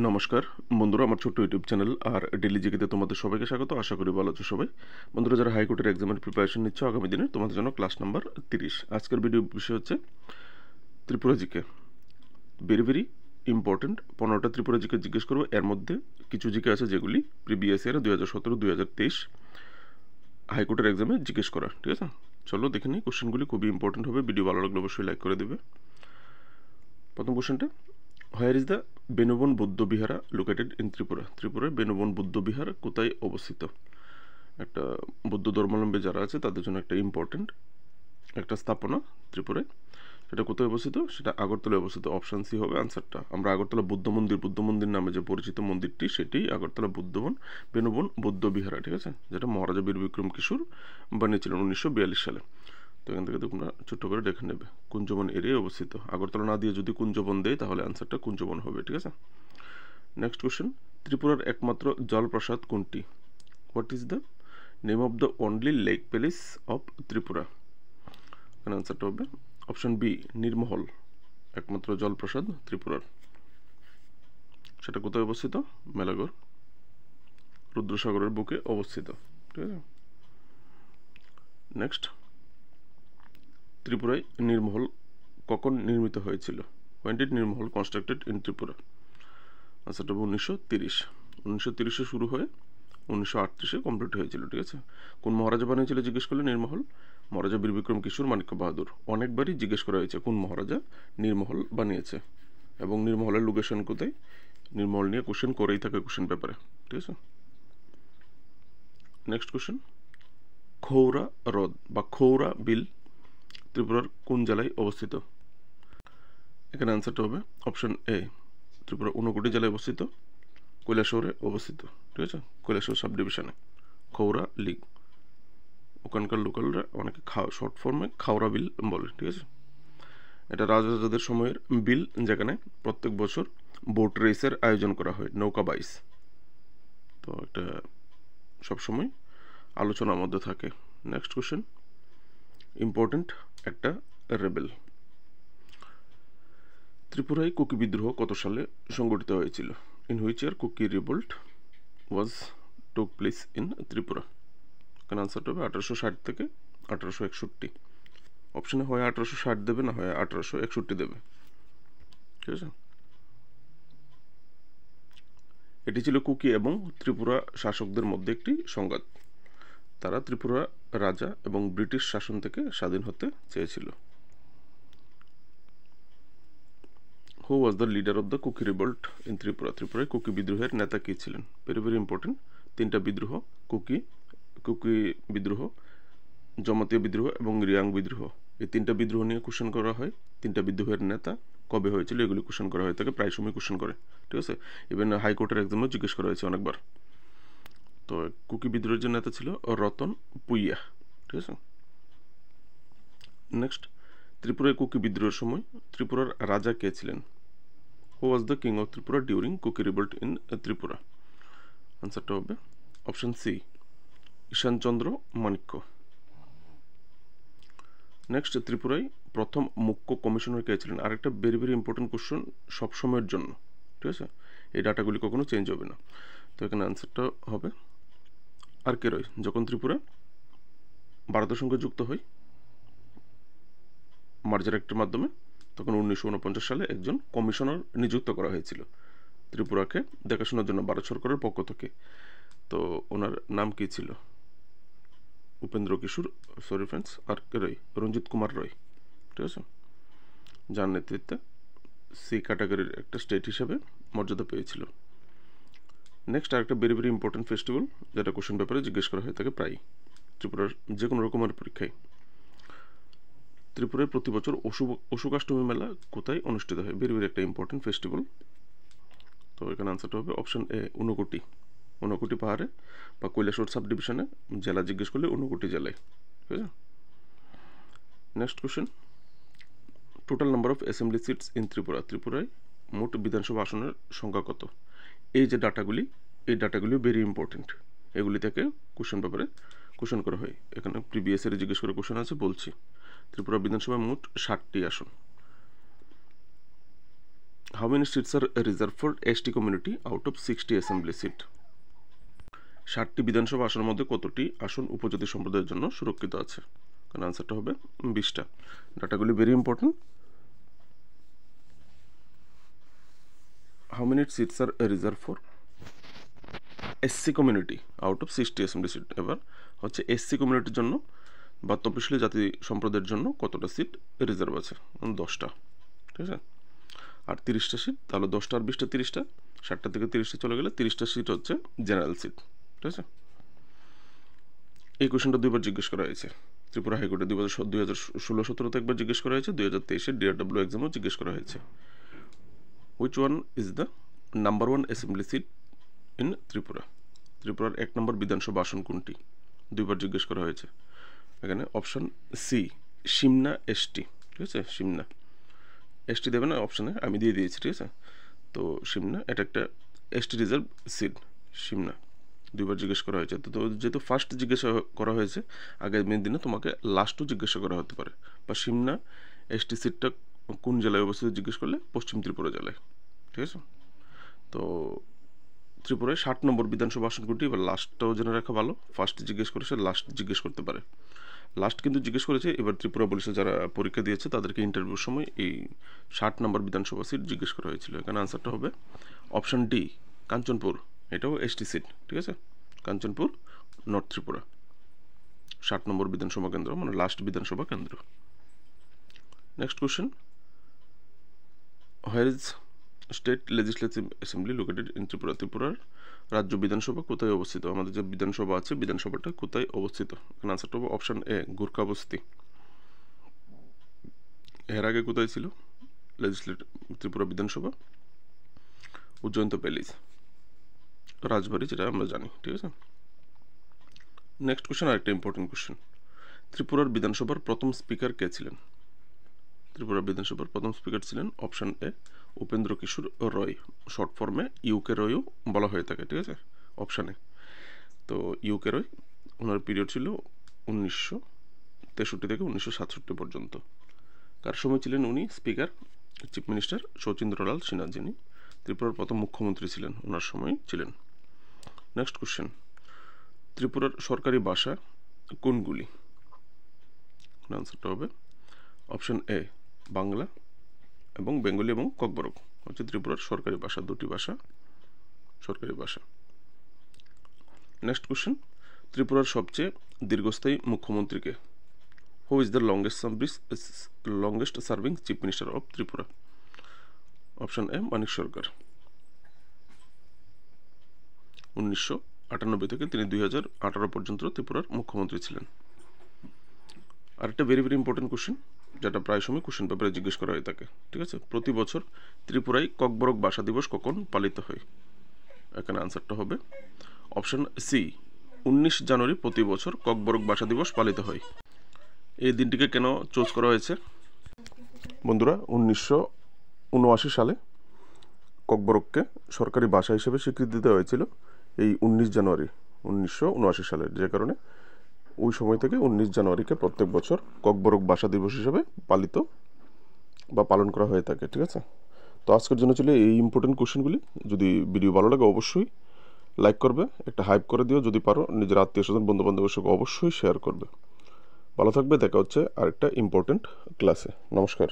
নমস্কার বন্ধুরা, আমার ছোট্ট ইউটিউব চ্যানেল আর ডেলি জিকেতে তোমাদের সবাইকে স্বাগত। আশা করি ভালো আছো সবাই। বন্ধুরা, যারা হাইকোর্টের এক্সামের প্রিপারেশন নিচ্ছ আগামী দিনে, তোমাদের জন্য ক্লাস নাম্বার 30। আজকের ভিডিও বিষয় হচ্ছে Tripura GK. Very very important 15টা ত্রিপুরা জিকে জিজ্ঞেস করবো। এর মধ্যে কিছু জিকে আছে যেগুলি প্রিভিয়াস ইয়ারে 2017-2023 হাইকোর্টের এক্সামে জিজ্ঞেস করা। ঠিক আছে, চলো দেখে নিই। কোশ্চেনগুলি খুবই ইম্পর্টেন্ট হবে। ভিডিও ভালো লাগলে অবশ্যই লাইক করে দেবে। প্রথম কোশ্চেনটা, হোয়ার ইজ দ্য বেনুবন বৌদ্ধ বিহারা লোকেটেড ইন ত্রিপুরা? ত্রিপুরার বেনুবন বৌদ্ধ বিহার কোথায় অবস্থিত? একটা বৌদ্ধ ধর্মাবলম্বী যারা আছে তাদের জন্য একটা ইম্পর্টেন্ট একটা স্থাপনা ত্রিপুরায়। সেটা কোথায় অবস্থিত? সেটা আগরতলায় অবস্থিত। অপশান সি হবে আনসারটা। আমরা আগরতলা বুদ্ধ মন্দির নামে যে পরিচিত মন্দিরটি, সেটি আগরতলা বেনুবন বৌদ্ধ বিহারা। ঠিক আছে, যেটা মহারাজা বীর বিক্রম কিশোর বানিয়েছিলেন 1942 সালে। তো এখান থেকে তোমরা ছোট্ট করে দেখে নেবে কুঞ্জবন এরিয়ায় অবস্থিত। আগরতলা না দিয়ে যদি কুঞ্জবন দেয় তাহলে আনসারটা কুঞ্জবন হবে। ঠিক আছে, নেক্সট কোশ্চেন, ত্রিপুরার একমাত্র জলপ্রসাদ কোনটি? What is the name of the only lake palace of Tripura? এখানে আনসারটা হবে অপশন বি, নির্মহল। একমাত্র জলপ্রসাদ ত্রিপুরার। সেটা কোথায় অবস্থিত? মেলাগড়, রুদ্রসাগরের বুকে অবস্থিত। ঠিক আছে, নেক্সট, ত্রিপুরায় নির্মহল কখন নির্মিত হয়েছিল? When did নির্মহল constructed in Tripura? আনসারটা হবে 1930 শুরু হয়ে 1938 কমপ্লিট হয়েছিল। ঠিক আছে, কোন মহারাজা বানিয়েছিল জিজ্ঞেস করলে নির্মহল? মহারাজা বীর বিক্রম কিশোর মাণিক্য বাহাদুর। অনেকবারই জিজ্ঞেস করা হয়েছে কোন মহারাজা নির্মহল বানিয়েছে এবং নির্মহলের লোকেশন কোথায়। নির্মহল নিয়ে কোশ্চেন করেই থাকে কোশ্চেন পেপারে। ঠিক আছে, নেক্সট কোশ্চেন, খৌরা হ্রদ বা খৌরা বিল ত্রিপুরার কোন জেলায় অবস্থিত? এখানে আনসারটা হবে অপশন এ, ত্রিপুরা ঊনকোটি জেলায় অবস্থিত, কৈলাসহরে অবস্থিত। ঠিক আছে, কৈলাসহর সাব ডিভিশনে খৌরা লিগ। ওখানকার লোকালরা অনেকে শর্ট ফর্মে খাওড়া বিল বলে। ঠিক আছে, এটা রাজাদের সময়ের বিল, যেখানে প্রত্যেক বছর বোট রেসের আয়োজন করা হয়, নৌকা বাইস। তো এটা সবসময় আলোচনার মধ্যে থাকে। নেক্সট কোশ্চেন, ইম্পর্টেন্ট একটা রেবেল। ত্রিপুরায় কুকি বিদ্রোহ কত সালে সংগঠিত হয়েছিল? In which year Kuki revolt was took place in Tripura? এখানে আনসারটা হবে 1860 থেকে 1861। অপশনে হয় 1860 দেবে, না হয় 1861 দেবে। ঠিক আছে, এটি ছিল কুকি এবং ত্রিপুরা শাসকদের মধ্যে একটি সংঘাত। তারা ত্রিপুরা রাজা এবং ব্রিটিশ শাসন থেকে স্বাধীন হতে চেয়েছিল। Who was the leader of the Kuki revolt in Tripura? ত্রিপুরায় কুকি বিদ্রোহের নেতা কে ছিলেন? Very very important. তিনটা বিদ্রোহ, কুকি বিদ্রোহ, জমাতীয় বিদ্রোহ এবং রিয়াং বিদ্রোহ। এই তিনটা বিদ্রোহ নিয়ে কোশ্চেন করা হয়। তিনটা বিদ্রোহের নেতা কবে হয়েছিল এগুলি কোশ্চেন করা হয় থাকে, প্রায় সময় কোশ্চেন করে। ঠিক আছে, ইভেন হাইকোর্টের এক্সামেও জিজ্ঞেস করা হয়েছে অনেকবার। তো কুকি বিদ্রোহের যে নেতা ছিল রতন পুইয়া। ঠিক আছে, নেক্সট, ত্রিপুরায় কুকি বিদ্রোহের সময় ত্রিপুরার রাজা কে ছিলেন? Who was the king of Tripura during Kuki revolt in Tripura? আনসারটা হবে option C, Ishanchandra Manikya. Next, ত্রিপুরায় প্রথম মুখ্য কমিশনার কে ছিলেন? আরেকটা ভেরি ভেরি ইম্পর্টেন্ট কোশ্চেন সবসময়ের জন্য। ঠিক আছে, এই ডাটাগুলি কখনো চেঞ্জ হবে না। তো এখানে আনসারটা হবে আর কে রয়। যখন ত্রিপুরা ভারতের সঙ্গে যুক্ত হয় মার্জার অ্যাক্টের মাধ্যমে, তখন 1949 সালে একজন কমিশনার নিযুক্ত করা হয়েছিল ত্রিপুরাকে দেখাশোনার জন্য ভারত সরকারের পক্ষ থেকে। তো ওনার নাম কি ছিল? উপেন্দ্র কিশোর, সরি ফ্রেন্ডস, আর কে রয়? রঞ্জিত কুমার রয়। ঠিক আছে, যার নেতৃত্বে সি ক্যাটাগরির একটা স্টেট হিসেবে মর্যাদা পেয়েছিল। নেক্সট, আরেকটা ভেরি ভেরি ইম্পর্টেন্ট ফেস্টিভ্যাল, যেটা কোশ্চেন পেপারে জিজ্ঞেস করা হয়ে থাকে প্রায় ত্রিপুরার যে কোনো রকমের পরীক্ষায়। ত্রিপুরায় প্রতি বছর অশোকাষ্টমী মেলা কোথায় অনুষ্ঠিত হয়? ভেরি ভেরি একটা ইম্পর্টেন্ট ফেস্টিভ্যাল। তো এখানে আনসারটা হবে অপশন এ, ঊনকোটি পাহাড়ে বা কৈলাসহর সাব ডিভিশনে। জেলা জিজ্ঞেস করলে ঊনকোটি জেলায়। ঠিক আছে, next question, total number of assembly seats in Tripura? ত্রিপুরায় মোট বিধানসভা আসনের সংখ্যা কত? এই যে ডাটাগুলি, এই ডাটাগুলি ভেরি ইম্পর্টেন্ট। এগুলি থেকে কোশ্চেন পেপারে কোশ্চেন করা হয়। এখানে প্রিভিয়াস ইয়ারে জিজ্ঞেস করে কোশ্চেন আছে, বলছি। ত্রিপুরা বিধানসভায় মোট 60টি আসন। How many seats are reserved for ST community out of 60 assembly seat? 60টি বিধানসভা আসনের মধ্যে কতটি আসন উপজাতি সম্প্রদায়ের জন্য সুরক্ষিত আছে? কারণ আনসারটা হবে 20টা। ডাটাগুলি very important. How many seats are reserved for SC community out of 60 assembly seat? এবার হচ্ছে এসসি কমিউনিটির জন্য বা তপশিলি জাতি সম্প্রদায়ের জন্য কতটা সিট রিজার্ভ আছে? 10টা, ঠিক আছে। আর 30টা সিট, তাহলে 10টা আর 20টা 30টা, 60টা থেকে 30টা চলে গেলে 30টা সিট হচ্ছে জেনারেল সিট, ঠিক আছে। এই কোয়েশনটা দুইবার জিজ্ঞেস করা হয়েছে ত্রিপুরা হাইকোর্টে, 2016-17 একবার জিজ্ঞেস করা হয়েছে, 2023-এর DRW এক্সামও জিজ্ঞেস করা হয়েছে। Which one is the number 1 assembly seat in Tripura? ত্রিপুরার 1 নম্বর বিধানসভা আসন কোনটি? দুইবার জিজ্ঞেস করা হয়েছে। এখানে অপশন সি, সিমনা এসটি, ঠিক আছে। সিমনা এসটি দেবে না অপশানে, আমি দিয়ে দিয়েছি, ঠিক আছে। তো সিমনা এটা একটা এসটি রিজার্ভ সিট, সিমনা। দুইবার জিজ্ঞেস করা হয়েছে। তো যেহেতু ফার্স্ট জিজ্ঞাসা করা হয়েছে, আগামী দিনে তোমাকে লাস্টও জিজ্ঞাসা করা হতে পারে। বা সিমনা এসটি সিটটা কোন জেলায় অবস্থিত জিজ্ঞেস করলে পশ্চিম ত্রিপুরা জেলায়, ঠিক আছে। তো ত্রিপুরায় 60 নম্বর বিধানসভা আসন কোনটি? এবার লাস্টটাও জেনে রাখা ভালো। ফার্স্ট জিজ্ঞেস করেছে, লাস্ট জিজ্ঞেস করতে পারে। লাস্ট কিন্তু জিজ্ঞেস করেছে। এবার ত্রিপুরা পুলিশে যারা পরীক্ষা দিয়েছে তাদেরকে ইন্টারভিউর সময় এই 60 নম্বর বিধানসভা সিট জিজ্ঞেস করা হয়েছিল। এখানে আনসারটা হবে অপশন ডি, কাঞ্চনপুর। এটাও এসটি সিট, ঠিক আছে। কাঞ্চনপুর, নর্থ ত্রিপুরা, 60 নম্বর বিধানসভা কেন্দ্র, মানে লাস্ট বিধানসভা কেন্দ্র। Next question, where is state legislative assembly located in Tripura? ত্রিপুরার রাজ্য বিধানসভা কোথায় অবস্থিত? আমাদের যে বিধানসভা আছে, বিধানসভাটা কোথায় অবস্থিত? এখানে আনসারটা হবে অপশন এ, গুরকাবস্তি। এর আগে কোথায় ছিল লেজিসলেটিভ ত্রিপুরা বিধানসভা? উজ্জয়ন্ত প্যালেস, রাজবাড়ি, যেটা আমরা জানি, ঠিক আছে। নেক্সট কোশ্চেন, আরেকটা ইম্পর্টেন্ট কোশ্চেন, ত্রিপুরার বিধানসভার প্রথম স্পিকার কে ছিলেন? ত্রিপুরা বিধানসভার প্রথম স্পিকার ছিলেন option A, Upendra Kishore Roy. Short ফর্মে ইউকে রয়ও বলা হয়ে থাকে, ঠিক আছে, অপশানে। তো ইউকে রয়, ওনার পিরিয়ড ছিল 1963 থেকে 1967 পর্যন্ত। কার সময় ছিলেন উনি স্পিকার? চিফ মিনিস্টার শচীন্দ্রলাল সিনহা, যিনি ত্রিপুরার প্রথম মুখ্যমন্ত্রী ছিলেন, ওনার সময় ছিলেন। নেক্সট কোশ্চেন, ত্রিপুরার সরকারি ভাষা কোনগুলি? আনসারটা হবে অপশন এ, বাংলা এবং বেঙ্গলি এবং ককবরক হচ্ছে ত্রিপুরার সরকারি ভাষা, দুটি ভাষা সরকারি ভাষা। নেক্সট কোশ্চেন, ত্রিপুরার সবচেয়ে দীর্ঘস্থায়ী মুখ্যমন্ত্রীকে? Who is the longest serving chief minister of Tripura? Option A, Manik Sarkar. 1998 থেকে তিনি 2018 পর্যন্ত ত্রিপুরার মুখ্যমন্ত্রী ছিলেন। আরেকটা ভেরি ভেরি ইম্পর্টেন্ট কোশ্চেন, যেটা প্রায় সময় কোশ্চেন পেপারে জিজ্ঞেস করা হয়ে থাকে, ঠিক আছে। প্রতি বছর ত্রিপুরায় ককবরক ভাষা দিবস কখন পালিত হয়? এখানে আনসারটা হবে অপশন সি, 19 জানুয়ারি প্রতি বছর ককবরক ভাষা দিবস পালিত হয়। এই দিনটিকে কেন চুজ করা হয়েছে? বন্ধুরা, 1979 সালে ককবরককে সরকারি ভাষা হিসেবে স্বীকৃতি দেওয়া হয়েছিল এই 19 জানুয়ারি 1979 সালে, যে কারণে ওই সময় থেকে 19 জানুয়ারিকে প্রত্যেক বছর ককবরক ভাষা দিবস হিসেবে পালন করা হয়ে থাকে, ঠিক আছে। তো আজকের জন্য ছিল এই ইম্পর্টেন্ট কোশ্চেনগুলি। যদি ভিডিও ভালো লাগে অবশ্যই লাইক করবে, একটা হাইপ করে দিও, যদি পারো নিজের আত্মীয় স্বজন বন্ধু বান্ধবের সঙ্গে অবশ্যই শেয়ার করবে। ভালো থাকবে, দেখা হচ্ছে আরেকটা ইম্পর্টেন্ট ক্লাসে। নমস্কার।